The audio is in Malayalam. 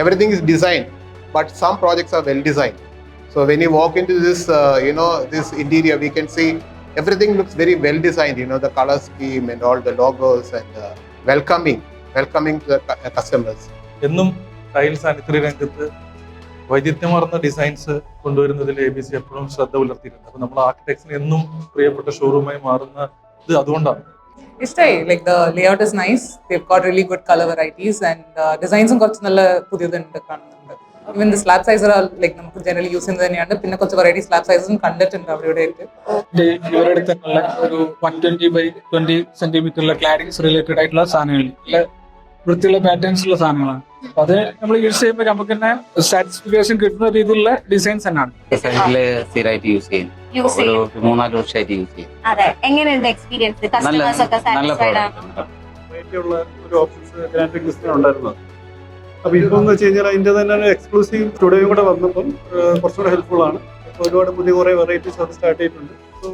everything is designed, but some projects are well designed. So when you walk into this, this interior, we can see everything looks very well designed. The color scheme and all the logos and welcoming to the customers. എന്നും ടൈൽ സാനിറ്ററി രംഗത്ത് വൈവിധ്യമാർന്ന ഡിസൈൻസ് കൊണ്ടുവരുന്നതിൽ ABC എപ്പോഴും ശ്രദ്ധ പുലർത്തിയിട്ടുണ്ട്. അപ്പൊ നമ്മൾ ആർക്കിടെക്ട്സിന് എന്നും പ്രിയപ്പെട്ട ഷോറൂമായി മാറുന്ന ഇത് അതുകൊണ്ടാണ്. Like the layout is nice. They've got really good color varieties and designs കുറച്ച് നല്ല പുതിയതുണ്ട് കാണുന്നുണ്ട്. Even the slab sizes are like നമുക്ക് generally യൂസ് ചെയ്യുന്നത് തന്നെയാണ്. പിന്നെ കുറച്ച് വെറൈറ്റി സ്ലാബ് സൈസസും കണ്ടിട്ടുണ്ട് അവിടെ ആയിട്ട്. ഇവരുടെ അടുത്തുള്ള ഒരു 120 by 20 സെന്റിമീറ്ററിലെ ക്ലാഡിങ്സ് റിലേറ്റഡ് ആയിട്ടുള്ള സാധനങ്ങൾ, വൃത്തിയുള്ള പാറ്റേൺസ് ഉള്ള സാധനങ്ങളാണ്. അപ്പൊ അത് നമ്മൾ യൂസ് ചെയ്യുമ്പോൾ നമുക്ക് തന്നെ സാറ്റിസ്ഫിക്കേഷൻ കിട്ടുന്ന രീതിയിലുള്ള ഡിസൈൻസ് തന്നെയാണ്. സ്ഥിരമായിട്ട് യൂസ് ചെയ്യും, ഒരു 3-4 വർഷമായിട്ട് യൂസ് ചെയ്യും. അതെ, എങ്ങനെയുണ്ട് എക്സ്പീരിയൻസ്? കസ്റ്റമേഴ്സ് ഒക്കെ സാറ്റിസ്ഫൈഡ് ആണ്? ഒരു ഓഫീസ് ഗ്രാൻഡ് ലിസ്റ്റിൽ ഉണ്ടായിരുന്നു. അപ്പൊ ഇപ്പം എന്ന് വെച്ച് കഴിഞ്ഞാൽ അതിന്റെ തന്നെ എക്സ്ക്ലൂസീവ് സ്റ്റുഡിയോയും കൂടെ വന്നപ്പം കുറച്ചുകൂടെ ഹെൽപ്ഫുൾ ആണ്. ഒരുപാട് പുതിയ കുറെ വെറൈറ്റീസ് അത് സ്റ്റാർട്ട് ചെയ്തിട്ടുണ്ട്. സോ